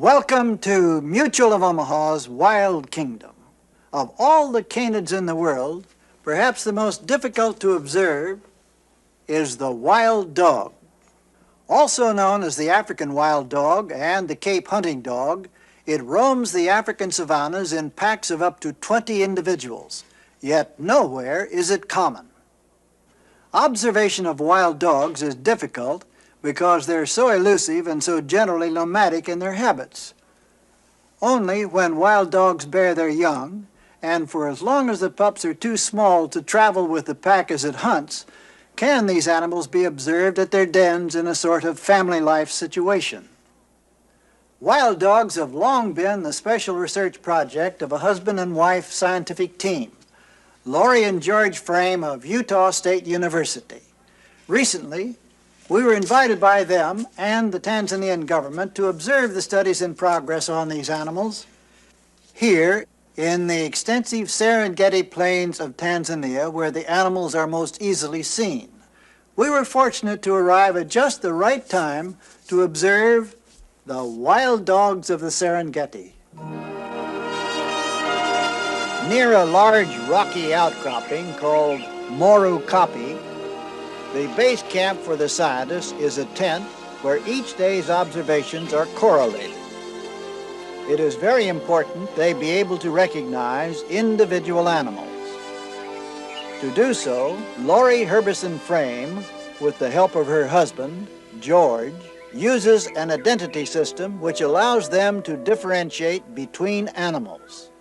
Welcome to Mutual of Omaha's Wild Kingdom. Of all the canids in the world, perhaps the most difficult to observe is the wild dog. Also known as the African wild dog and the Cape hunting dog, it roams the African savannas in packs of up to 20 individuals, yet nowhere is it common. Observation of wild dogs is difficult because they're so elusive and so generally nomadic in their habits. Only when wild dogs bear their young, and for as long as the pups are too small to travel with the pack as it hunts, can these animals be observed at their dens in a sort of family life situation. Wild dogs have long been the special research project of a husband and wife scientific team, Lori and George Frame of Utah State University. Recently, we were invited by them and the Tanzanian government to observe the studies in progress on these animals here in the extensive Serengeti plains of Tanzania, where the animals are most easily seen. We were fortunate to arrive at just the right time to observe the wild dogs of the Serengeti. Near a large rocky outcropping called Moru Kapi, the base camp for the scientists is a tent where each day's observations are correlated. It is very important they be able to recognize individual animals. To do so, Lori Herbison Frame, with the help of her husband, George, uses an identity system which allows them to differentiate between animals.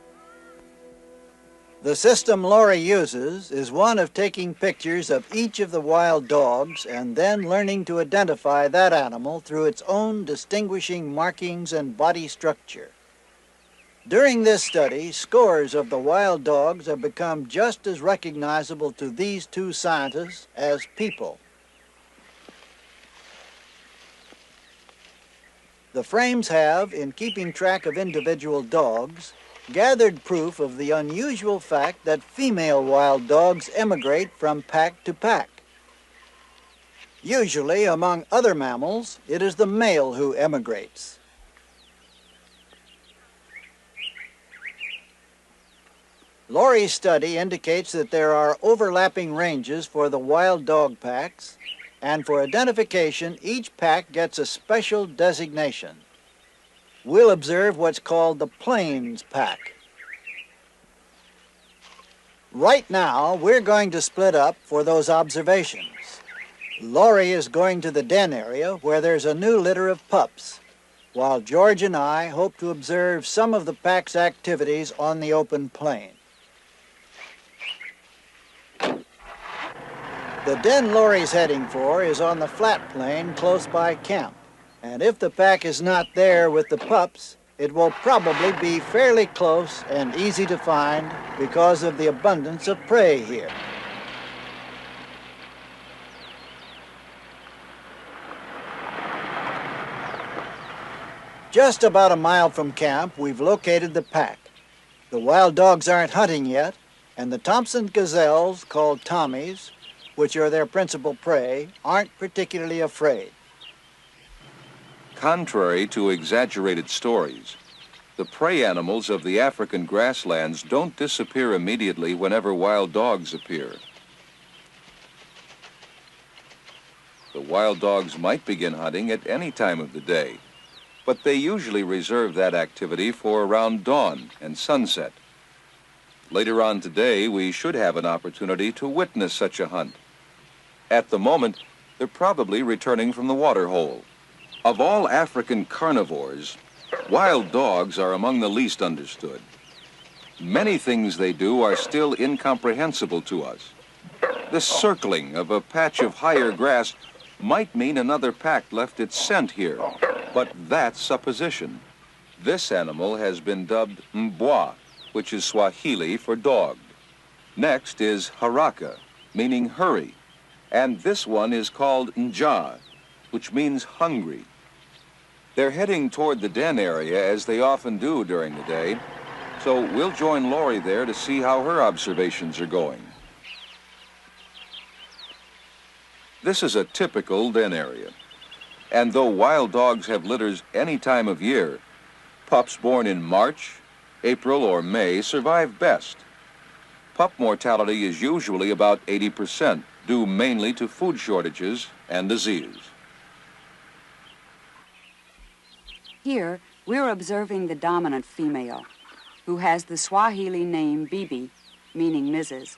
The system Lori uses is one of taking pictures of each of the wild dogs and then learning to identify that animal through its own distinguishing markings and body structure. During this study, scores of the wild dogs have become just as recognizable to these two scientists as people. The Frames have, in keeping track of individual dogs, gathered proof of the unusual fact that female wild dogs emigrate from pack to pack. Usually, among other mammals, it is the male who emigrates. Lori's study indicates that there are overlapping ranges for the wild dog packs, and for identification, each pack gets a special designation. We'll observe what's called the Plains pack. Right now, we're going to split up for those observations. Lori is going to the den area where there's a new litter of pups, while George and I hope to observe some of the pack's activities on the open plain. The den Lori's heading for is on the flat plain close by camp. And if the pack is not there with the pups, it will probably be fairly close and easy to find because of the abundance of prey here. Just about a mile from camp, we've located the pack. The wild dogs aren't hunting yet, and the Thompson gazelles, called Tommies, which are their principal prey, aren't particularly afraid. Contrary to exaggerated stories, the prey animals of the African grasslands don't disappear immediately whenever wild dogs appear. The wild dogs might begin hunting at any time of the day, but they usually reserve that activity for around dawn and sunset. Later on today, we should have an opportunity to witness such a hunt. At the moment, they're probably returning from the water hole. Of all African carnivores, wild dogs are among the least understood. Many things they do are still incomprehensible to us. The circling of a patch of higher grass might mean another pack left its scent here, but that's supposition. This animal has been dubbed mbwa, which is Swahili for dog. Next is haraka, meaning hurry, and this one is called njaa, which means hungry. They're heading toward the den area, as they often do during the day, so we'll join Lori there to see how her observations are going. This is a typical den area, and though wild dogs have litters any time of year, Pups born in March, April, or May survive best. Pup mortality is usually about 80%, due mainly to food shortages and disease. Here, we're observing the dominant female, who has the Swahili name Bibi, meaning Mrs.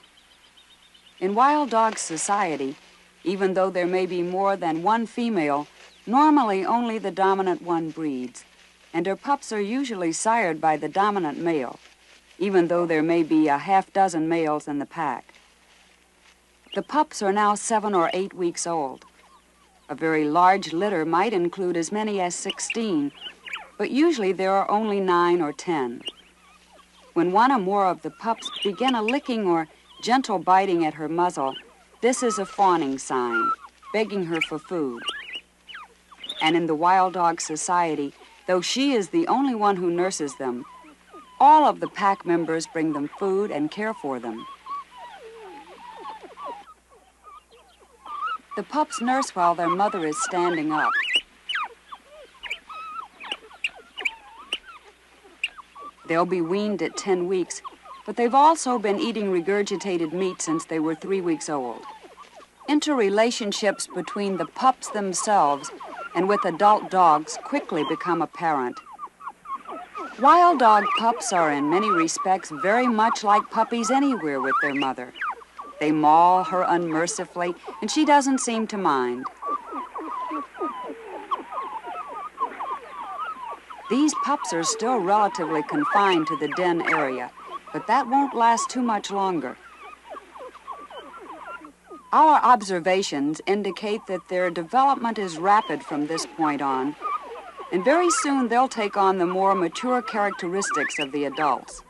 In wild dog society, even though there may be more than one female, normally only the dominant one breeds, and her pups are usually sired by the dominant male, even though there may be a half-dozen males in the pack. The pups are now 7 or 8 weeks old. A very large litter might include as many as 16, but usually there are only 9 or 10. When one or more of the pups begin a licking or gentle biting at her muzzle, this is a fawning sign, begging her for food. And in the wild dog society, though she is the only one who nurses them, all of the pack members bring them food and care for them. The pups nurse while their mother is standing up. They'll be weaned at 10 weeks, but they've also been eating regurgitated meat since they were 3 weeks old. Interrelationships between the pups themselves and with adult dogs quickly become apparent. Wild dog pups are in many respects very much like puppies anywhere with their mother. They maul her unmercifully, and she doesn't seem to mind. These pups are still relatively confined to the den area, but that won't last too much longer. Our observations indicate that their development is rapid from this point on, and very soon they'll take on the more mature characteristics of the adults.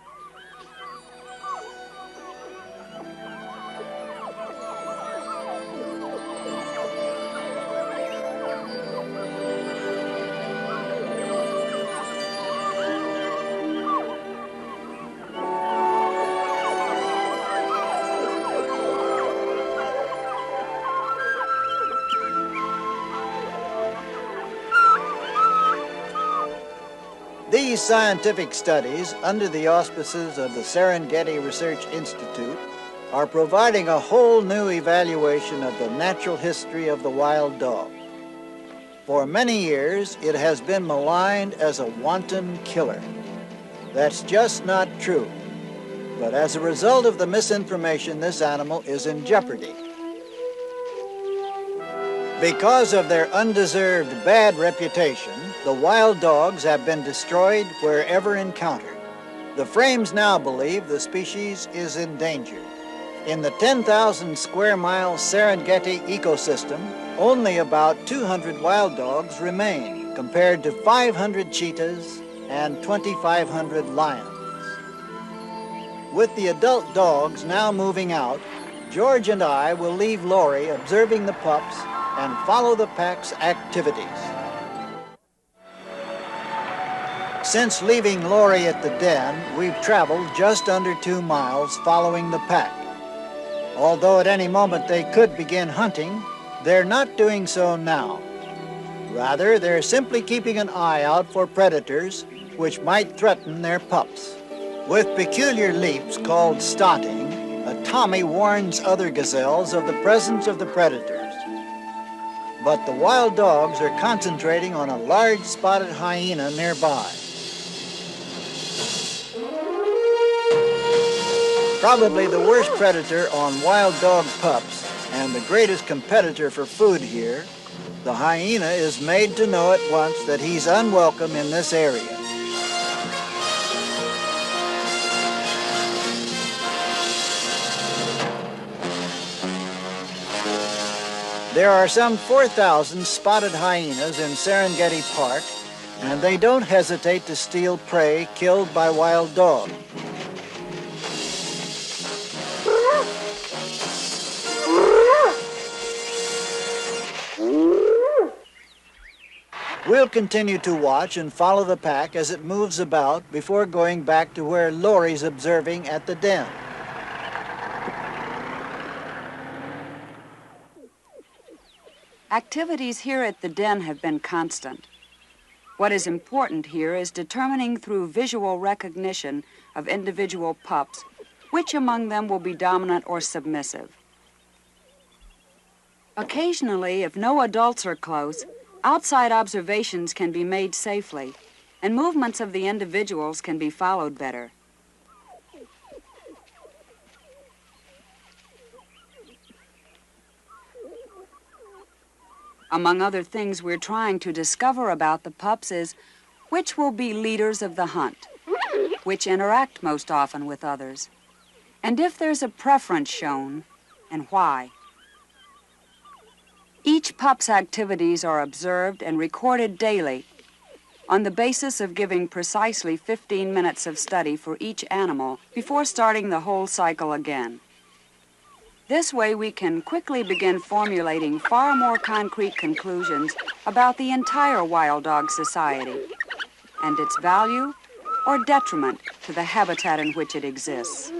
These scientific studies, under the auspices of the Serengeti Research Institute, are providing a whole new evaluation of the natural history of the wild dog. For many years, it has been maligned as a wanton killer. That's just not true. But as a result of the misinformation, this animal is in jeopardy. Because of their undeserved bad reputation, the wild dogs have been destroyed wherever encountered. The frames now believe the species is endangered. In the 10,000 square mile Serengeti ecosystem, only about 200 wild dogs remain, compared to 500 cheetahs and 2,500 lions. With the adult dogs now moving out, George and I will leave Lori observing the pups and follow the pack's activities. Since leaving Lori at the den, we've traveled just under 2 miles following the pack. Although at any moment they could begin hunting, they're not doing so now. Rather, they're simply keeping an eye out for predators which might threaten their pups. With peculiar leaps called stotting, a Tommy warns other gazelles of the presence of the predators. But the wild dogs are concentrating on a large spotted hyena nearby. Probably the worst predator on wild dog pups and the greatest competitor for food here, the hyena is made to know at once that he's unwelcome in this area. There are some 4,000 spotted hyenas in Serengeti Park, and they don't hesitate to steal prey killed by wild dogs. We'll continue to watch and follow the pack as it moves about before going back to where Lori's observing at the den. Activities here at the den have been constant. What is important here is determining through visual recognition of individual pups which among them will be dominant or submissive. Occasionally, if no adults are close, outside observations can be made safely, and movements of the individuals can be followed better. Among other things we're trying to discover about the pups is which will be leaders of the hunt, which interact most often with others, and if there's a preference shown, and why. Each pup's activities are observed and recorded daily on the basis of giving precisely 15 minutes of study for each animal before starting the whole cycle again. This way we can quickly begin formulating far more concrete conclusions about the entire wild dog society and its value or detriment to the habitat in which it exists.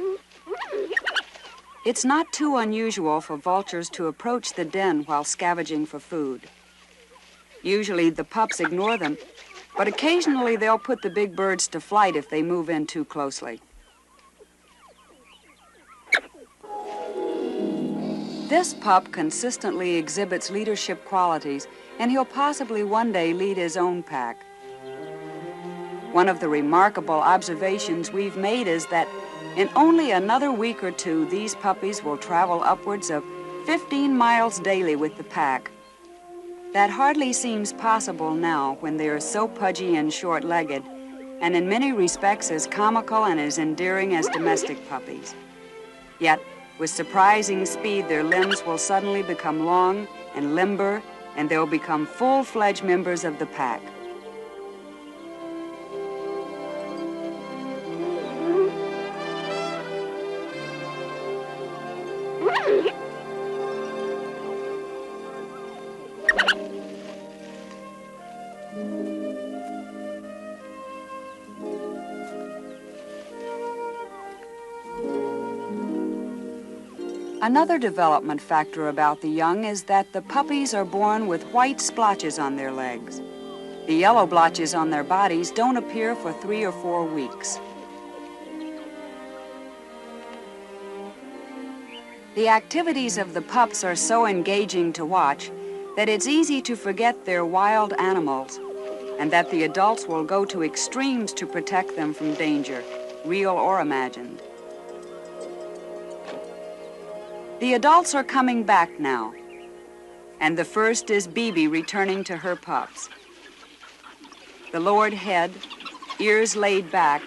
It's not too unusual for vultures to approach the den while scavenging for food. Usually the pups ignore them, but occasionally they'll put the big birds to flight if they move in too closely. This pup consistently exhibits leadership qualities, and he'll possibly one day lead his own pack. One of the remarkable observations we've made is that in only another week or two, these puppies will travel upwards of 15 miles daily with the pack. That hardly seems possible now when they are so pudgy and short-legged, and in many respects as comical and as endearing as domestic puppies. Yet, with surprising speed, their limbs will suddenly become long and limber, and they'll become full-fledged members of the pack. Another development factor about the young is that the puppies are born with white splotches on their legs. The yellow blotches on their bodies don't appear for 3 or 4 weeks. The activities of the pups are so engaging to watch that it's easy to forget they're wild animals and that the adults will go to extremes to protect them from danger, real or imagined. The adults are coming back now, and the first is Bibi returning to her pups. The lowered head, ears laid back,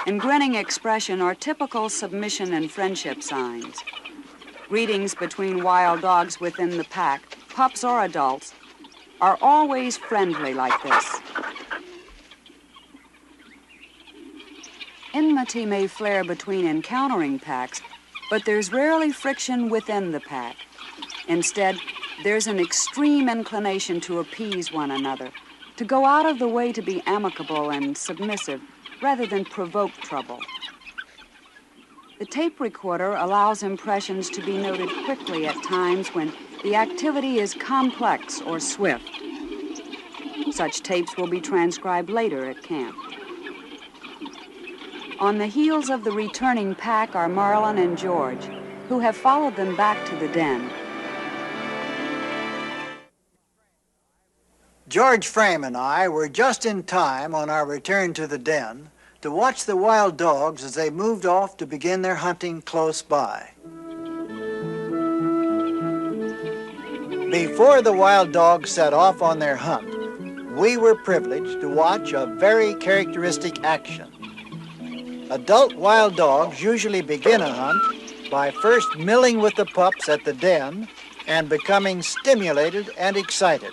and grinning expression are typical submission and friendship signs. Greetings between wild dogs within the pack, pups or adults, are always friendly like this. Enmity may flare between encountering packs, but there's rarely friction within the pack. Instead, there's an extreme inclination to appease one another, to go out of the way to be amicable and submissive, rather than provoke trouble. The tape recorder allows impressions to be noted quickly at times when the activity is complex or swift. Such tapes will be transcribed later at camp. On the heels of the returning pack are Marlin and George, who have followed them back to the den. George Frame and I were just in time on our return to the den to watch the wild dogs as they moved off to begin their hunting close by. Before the wild dogs set off on their hunt, we were privileged to watch a very characteristic action. Adult wild dogs usually begin a hunt by first milling with the pups at the den and becoming stimulated and excited.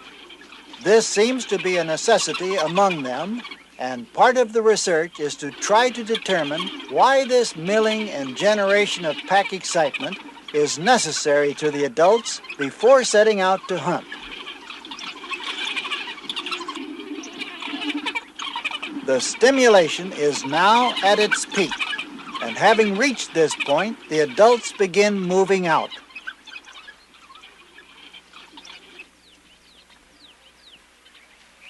This seems to be a necessity among them, and part of the research is to try to determine why this milling and generation of pack excitement is necessary to the adults before setting out to hunt. The stimulation is now at its peak, and having reached this point, the adults begin moving out.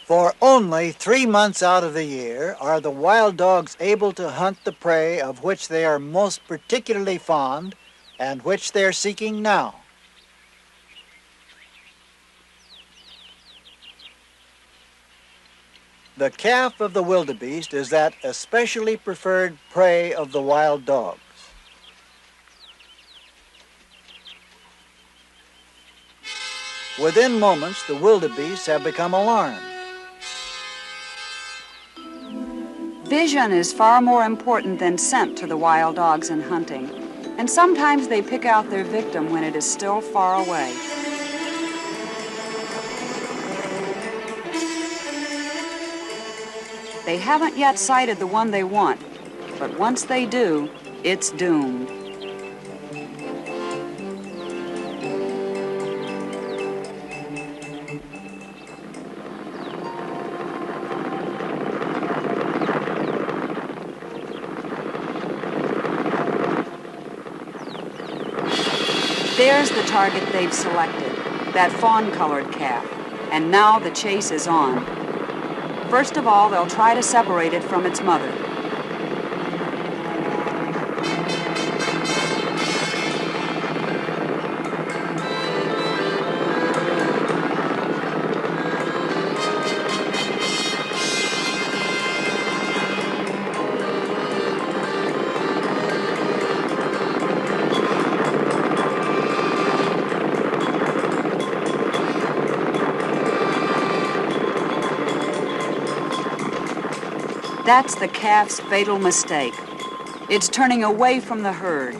For only 3 months out of the year are the wild dogs able to hunt the prey of which they are most particularly fond and which they are seeking now. The calf of the wildebeest is that especially preferred prey of the wild dogs. Within moments, the wildebeests have become alarmed. Vision is far more important than scent to the wild dogs in hunting, and sometimes they pick out their victim when it is still far away. They haven't yet sighted the one they want, but once they do, it's doomed. There's the target they've selected, that fawn-colored calf, and now the chase is on. First of all, they'll try to separate it from its mother. That's the calf's fatal mistake. It's turning away from the herd.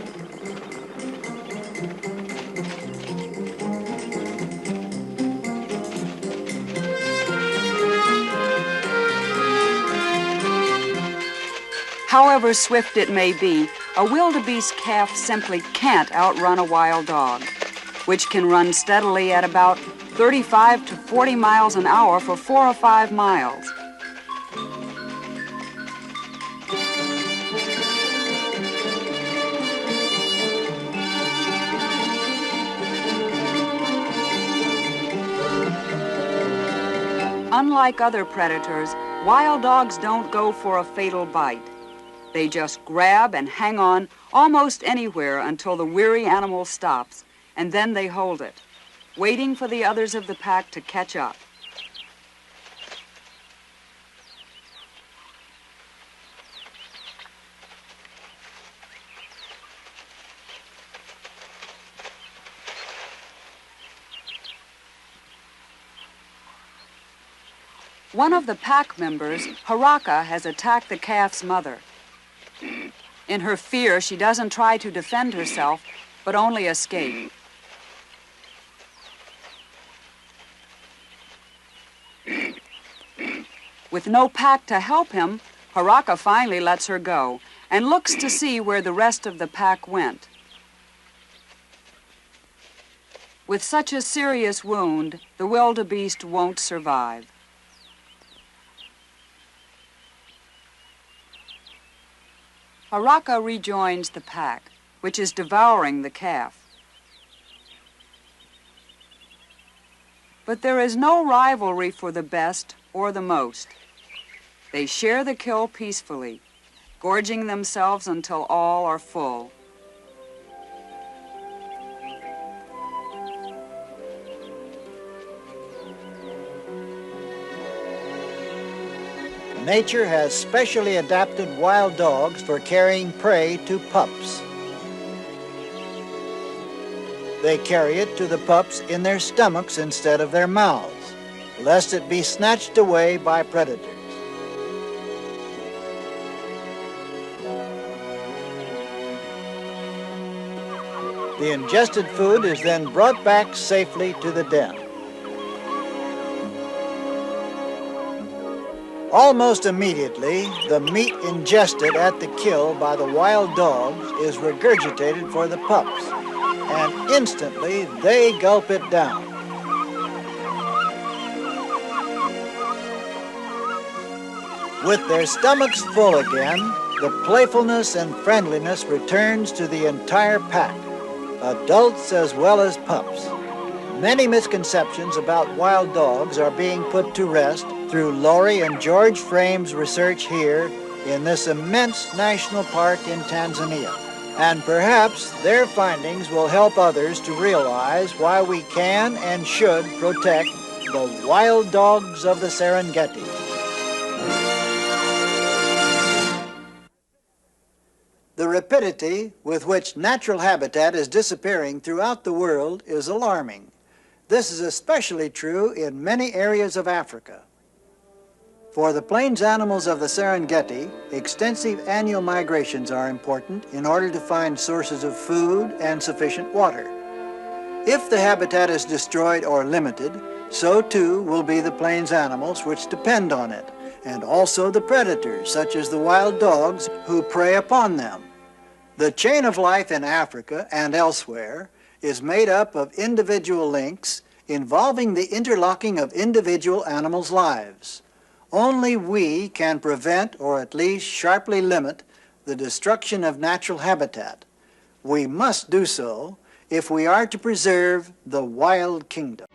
However swift it may be, a wildebeest calf simply can't outrun a wild dog, which can run steadily at about 35 to 40 miles an hour for 4 or 5 miles. Unlike other predators, wild dogs don't go for a fatal bite. They just grab and hang on almost anywhere until the weary animal stops, and then they hold it, waiting for the others of the pack to catch up. One of the pack members, Haraka, has attacked the calf's mother. In her fear, she doesn't try to defend herself, but only escape. With no pack to help him, Haraka finally lets her go and looks to see where the rest of the pack went. With such a serious wound, the wildebeest won't survive. Haraka rejoins the pack, which is devouring the calf. But there is no rivalry for the best or the most. They share the kill peacefully, gorging themselves until all are full. Nature has specially adapted wild dogs for carrying prey to pups. They carry it to the pups in their stomachs instead of their mouths, lest it be snatched away by predators. The ingested food is then brought back safely to the den. Almost immediately, the meat ingested at the kill by the wild dogs is regurgitated for the pups, and instantly they gulp it down. With their stomachs full again, the playfulness and friendliness returns to the entire pack, adults as well as pups. Many misconceptions about wild dogs are being put to rest through Lori and George Frame's research here in this immense national park in Tanzania. And perhaps their findings will help others to realize why we can and should protect the wild dogs of the Serengeti. The rapidity with which natural habitat is disappearing throughout the world is alarming. This is especially true in many areas of Africa. For the plains animals of the Serengeti, extensive annual migrations are important in order to find sources of food and sufficient water. If the habitat is destroyed or limited, so too will be the plains animals which depend on it, and also the predators, such as the wild dogs who prey upon them. The chain of life in Africa and elsewhere is made up of individual links involving the interlocking of individual animals' lives. Only we can prevent or at least sharply limit the destruction of natural habitat. We must do so if we are to preserve the wild kingdom.